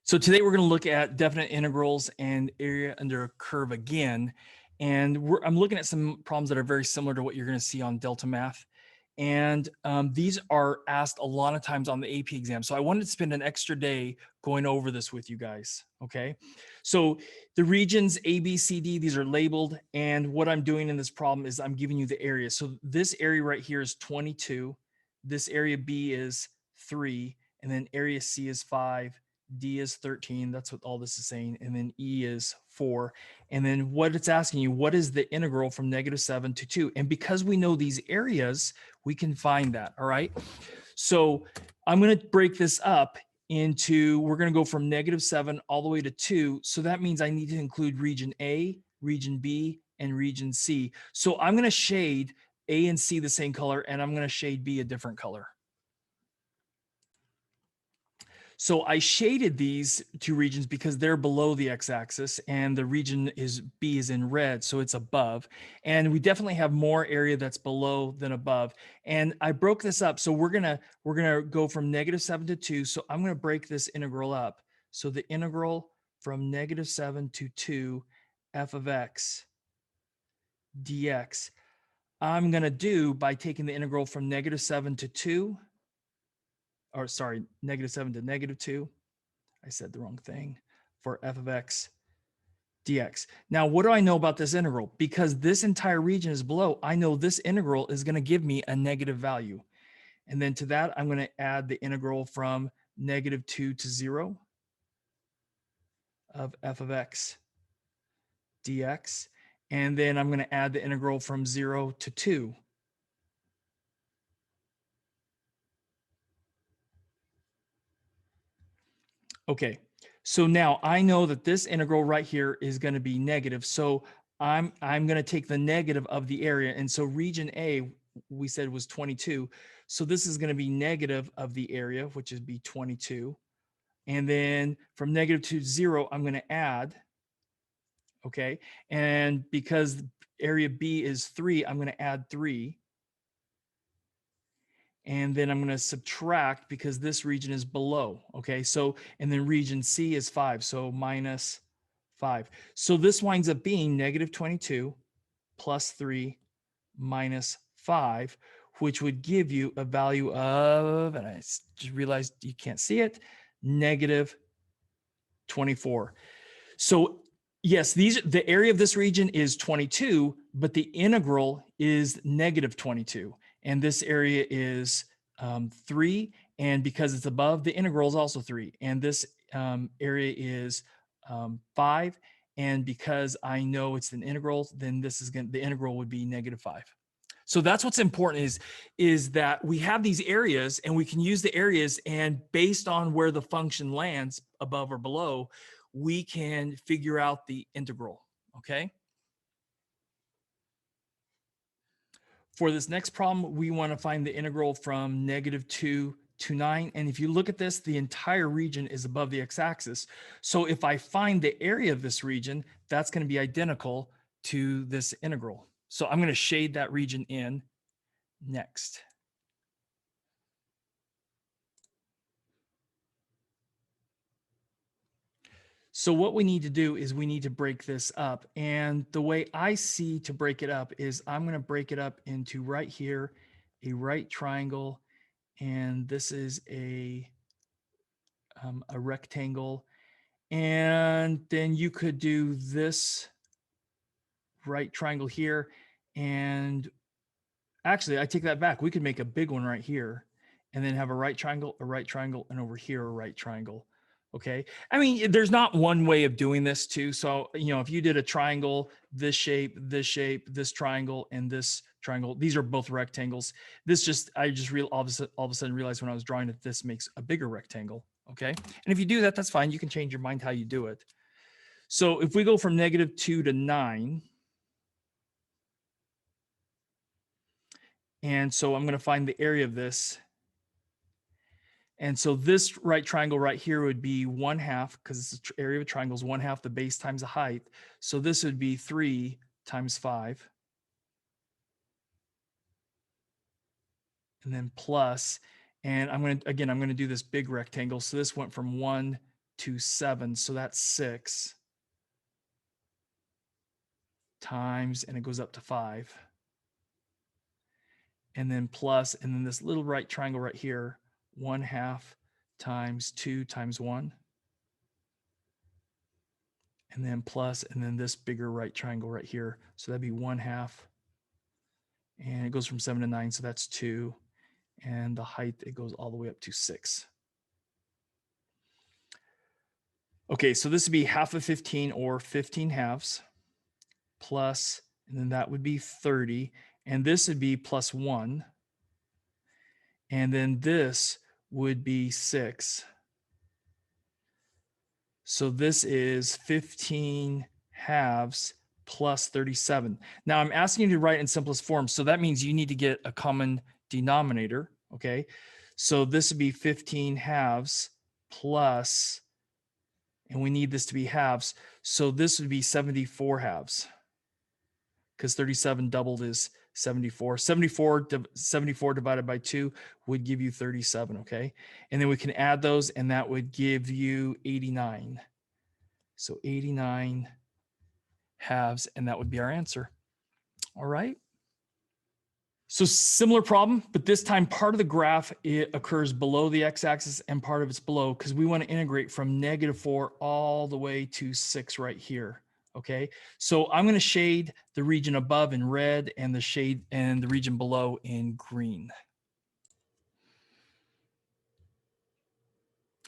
So today we're going to look at definite integrals and area under a curve again. And I'm looking at some problems that are very similar to what you're going to see on Delta Math. And these are asked a lot of times on the AP exam. So I wanted to spend an extra day going over this with you guys. Okay. So the regions A, B, C, D, these are labeled. And what I'm doing in this problem is I'm giving you the area. So this area right here is 22. This area B is 3. And then area C is 5. D is 13. That's what all this is saying. And then E is 4. And then what it's asking you, what is the integral from -7 to 2? And because we know these areas, we can find that. All right. So I'm going to break this up into, we're going to go from -7 all the way to 2. So that means I need to include region A, region B, and region C. So I'm going to shade A and C the same color, and I'm going to shade B a different color. So I shaded these two regions because they're below the x-axis, and the region is B is in red, so it's above. And we definitely have more area that's below than above. And I broke this up. So we're gonna go from -7 to 2. So I'm gonna break this integral up. So the integral from -7 to 2 f of x dx, I'm gonna do by taking the integral from -7 to 2, or sorry, -7 to -2. I said the wrong thing, for f of x dx. Now, what do I know about this integral? Because this entire region is below, I know this integral is going to give me a negative value. And then to that, I'm going to add the integral from -2 to 0 of f of x dx. And then I'm going to add the integral from 0 to 2. Okay, so now I know that this integral right here is going to be negative. So I'm going to take the negative of the area. And so region A, we said was 22. So this is going to be negative of the area, which is be 22. And then from -2 to 0, I'm going to add. Okay, and because area B is 3, I'm going to add 3. And then I'm going to subtract because this region is below. Okay, so, and then region C is 5, so -5. So this winds up being -22 plus 3 minus 5, which would give you a value of, and I just realized you can't see it, -24. So yes, the area of this region is 22, but the integral is -22. And this area is 3. And because it's above, the integral is also 3. And this area is 5. And because I know it's an integral, then the integral would be -5. So that's what's important is that we have these areas and we can use the areas, and based on where the function lands above or below, we can figure out the integral. Okay. For this next problem, we want to find the integral from -2 to 9. And if you look at this, the entire region is above the x-axis. So if I find the area of this region, that's going to be identical to this integral. So I'm going to shade that region in next. So what we need to do is we need to break this up. And the way I see to break it up is I'm going to break it up into right here, a right triangle, and this is a rectangle. And then you could do this right triangle here. And actually, I take that back. We could make a big one right here and then have a right triangle, and over here, a right triangle. Okay. I mean, there's not one way of doing this too. So, if you did a triangle, this shape, this triangle, and this triangle, these are both rectangles. I just all of a sudden realized when I was drawing that this makes a bigger rectangle. Okay. And if you do that, that's fine. You can change your mind how you do it. So if we go from -2 to 9, and so I'm going to find the area of this. And so this right triangle right here would be 1/2, because it's the area of a triangle is 1/2 the base times the height. So this would be 3 times 5. And then plus, and I'm going to do this big rectangle. So this went from 1 to 7. So that's 6 times, and it goes up to 5. And then plus, and then this little right triangle right here, 1/2 times 2 times 1. And then plus, and then this bigger right triangle right here. So that'd be 1/2. And it goes from 7 to 9, so that's 2. And the height, it goes all the way up to 6. Okay, so this would be 1/2 of 15, or 15 halves, plus, and then that would be 30. And this would be plus 1. And then this would be 6. So this is 15 halves plus 37. Now I'm asking you to write in simplest form. So that means you need to get a common denominator. Okay. So this would be 15 halves plus, and we need this to be halves. So this would be 74 halves, because 37 doubled is 74. 74 divided by 2 would give you 37, okay? And then we can add those, and that would give you 89. So 89 halves, and that would be our answer. All right. So similar problem, but this time part of the graph, it occurs below the x-axis and part of it's below, because we want to integrate from -4 all the way to 6 right here. Okay, so I'm going to shade the region above in red and the region below in green.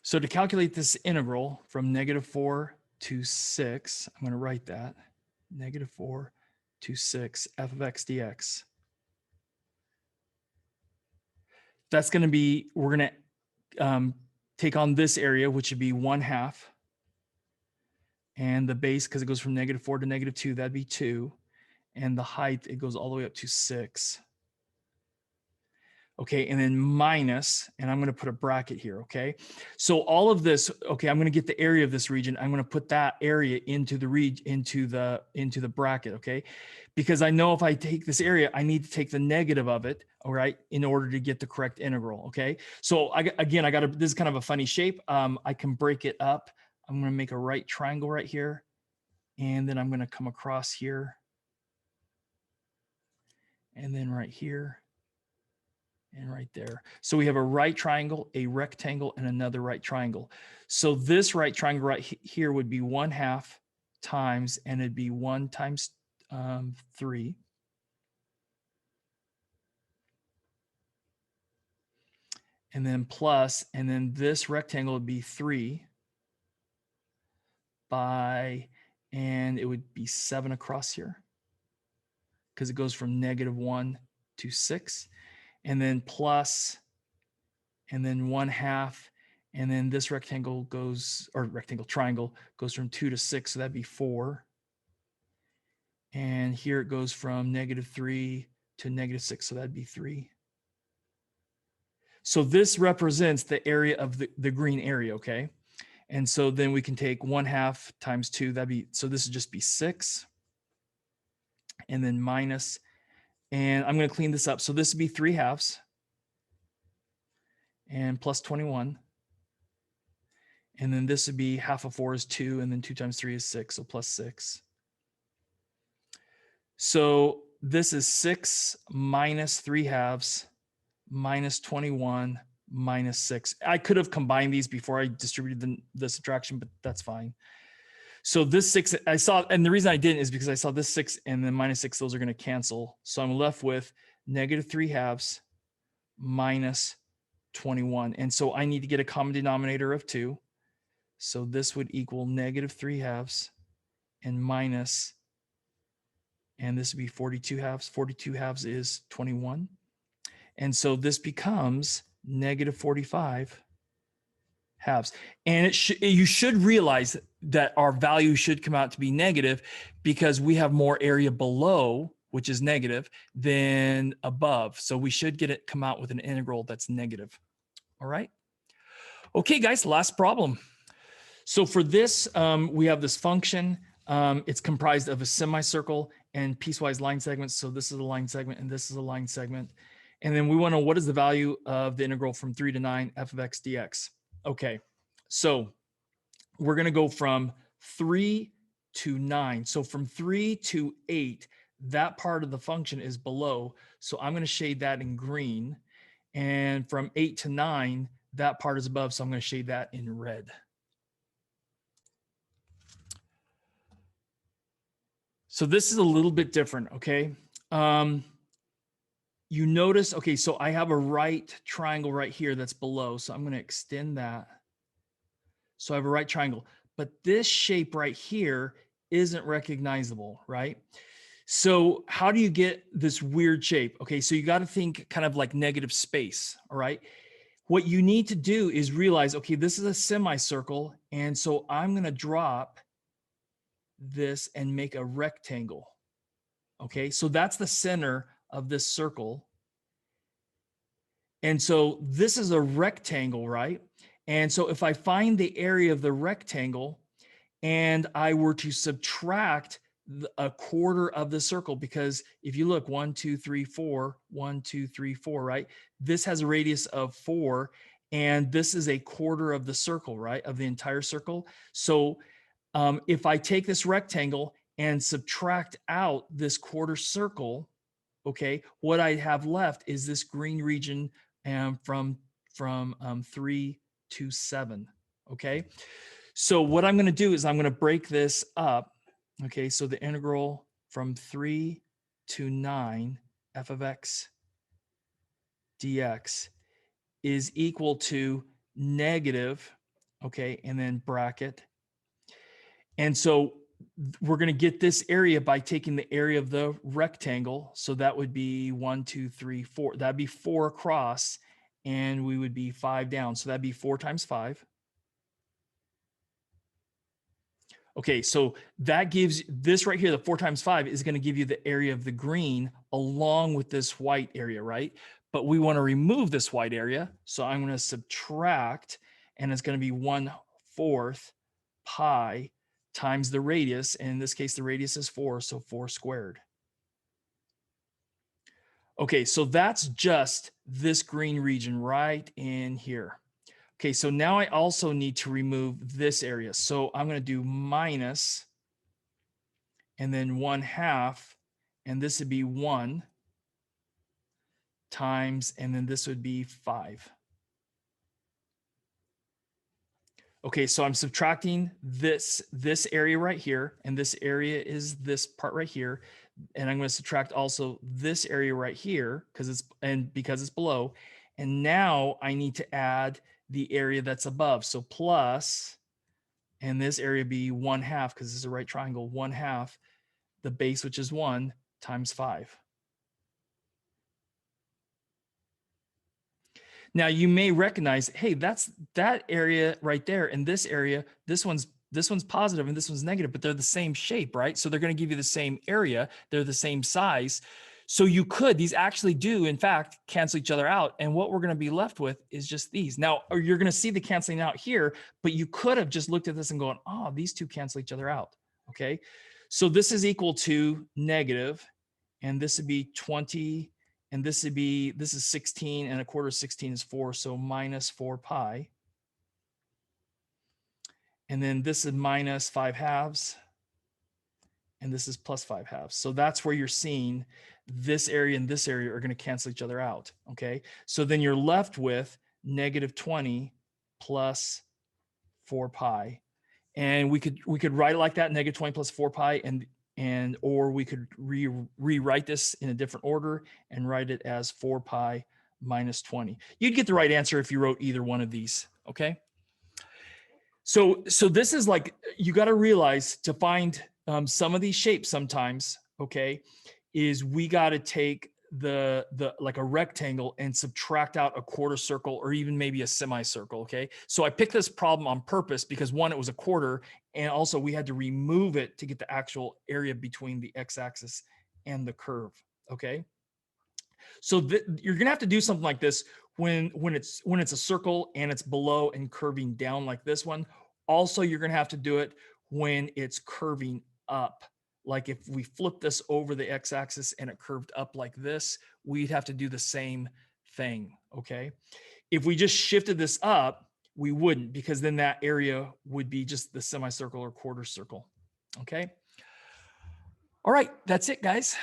So to calculate this integral from -4 to 6, I'm going to write that, -4 to 6 f of x dx. That's going to be, we're going to take on this area, which would be 1/2. And the base, because it goes from -4 to -2, that'd be 2. And the height, it goes all the way up to 6. Okay, and then minus, and I'm going to put a bracket here, okay? So all of this, okay, I'm going to get the area of this region. I'm going to put that area into the bracket, okay? Because I know if I take this area, I need to take the negative of it, all right, in order to get the correct integral, okay? So this is kind of a funny shape. I can break it up. I'm going to make a right triangle right here, and then I'm going to come across here, and then right here, and right there. So we have a right triangle, a rectangle, and another right triangle. So this right triangle right here would be 1/2 times, and it'd be 1 times 3. And then plus, and then this rectangle would be 3 by, and it would be 7 across here, because it goes from -1 to 6. And then plus, and then 1/2, and then this rectangle goes, or triangle goes from 2 to 6, so that'd be 4. And here it goes from -3 to -6, so that'd be 3. So this represents the area of the green area, okay? And so then we can take 1/2 times 2, so this would just be 6. And then minus, and I'm going to clean this up. So this would be 3 halves. And plus 21. And then this would be 1/2 of 4 is 2, and then 2 times 3 is 6, so plus 6. So this is 6 minus 3 halves minus 21 minus 6. I could have combined these before I distributed the subtraction, but that's fine. So this 6, I saw, and the reason I didn't is because I saw this 6 and then minus 6, those are going to cancel. So I'm left with -3 halves minus 21. And so I need to get a common denominator of 2. So this would equal -3 halves and minus, and this would be 42 halves. 42 halves is 21. And so this becomes -45 halves. And you should realize that our value should come out to be negative, because we have more area below, which is negative, than above. So we should get it come out with an integral that's negative. All right. Okay, guys, last problem. So for this, we have this function. It's comprised of a semicircle and piecewise line segments. So this is a line segment and this is a line segment. And then we want to know what is the value of the integral from 3 to 9 f of x dx. Okay, so we're going to go from 3 to 9. So from 3 to 8, that part of the function is below. So I'm going to shade that in green. And from 8 to 9, that part is above. So I'm going to shade that in red. So this is a little bit different, okay? You notice, okay, so I have a right triangle right here that's below. So I'm going to extend that. So I have a right triangle, but this shape right here isn't recognizable, right? So how do you get this weird shape? Okay, so you got to think kind of like negative space, all right? What you need to do is realize, okay, this is a semicircle, and so I'm going to drop this and make a rectangle. Okay, so that's the center of this circle. And so this is a rectangle, right? And so if I find the area of the rectangle and I were to subtract a quarter of the circle, because if you look 1, 2, 3, 4, 1, 2, 3, 4, right? This has a radius of 4, and this is a quarter of the circle, right? Of the entire circle. So if I take this rectangle and subtract out this quarter circle, okay, what I have left is this green region from 3 to 7, okay? So what I'm going to do is I'm going to break this up, okay? So the integral from 3 to 9 f of x dx is equal to negative, okay, and then bracket. And so we're going to get this area by taking the area of the rectangle. So that would be 1, 2, 3, 4. That'd be 4 across, and we would be 5 down. So that'd be 4 times 5. Okay, so that gives this right here, the 4 times 5 is going to give you the area of the green along with this white area, right? But we want to remove this white area. So I'm going to subtract, and it's going to be 1/4 pi times the radius. And in this case, the radius is 4, so 4 squared. Okay, so that's just this green region right in here. Okay, so now I also need to remove this area. So I'm going to do minus, and then 1/2, and this would be 1 times, and then this would be 5. Okay, so I'm subtracting this area right here, and this area is this part right here, and I'm going to subtract also this area right here because it's below, and now I need to add the area that's above. So plus, and this area be 1/2 because this is a right triangle, 1/2 the base, which is 1 times 5. Now you may recognize, hey, that's that area right there, and this area, this one's positive and this one's negative, but they're the same shape, right? So they're going to give you the same area, they're the same size. So these actually do, in fact, cancel each other out. And what we're going to be left with is just these. Now, you're going to see the canceling out here, but you could have just looked at this and gone, oh, these two cancel each other out. Okay. So this is equal to negative, and this would be 20, and this is 16, and 1/4 of 16 is 4, so minus 4 pi. And then this is minus 5/2, and this is plus 5/2. So that's where you're seeing this area and this area are going to cancel each other out, okay? So then you're left with negative 20 plus 4 pi. And we could write it like that, negative 20 plus 4 pi, or we could rewrite this in a different order and write it as 4 pi minus 20. You'd get the right answer if you wrote either one of these, okay? So this is like, you got to realize to find some of these shapes sometimes, okay, is we got to take the like a rectangle and subtract out a quarter circle or even maybe a semicircle, okay? So I picked this problem on purpose because one, it was a quarter, and also we had to remove it to get the actual area between the x-axis and the curve, okay? So you're gonna have to do something like this when it's a circle and it's below and curving down like this one. Also, you're gonna have to do it when it's curving up. Like if we flip this over the x-axis and it curved up like this, we'd have to do the same thing, okay? If we just shifted this up, we wouldn't, because then that area would be just the semicircle or quarter circle. Okay. All right, that's it, guys.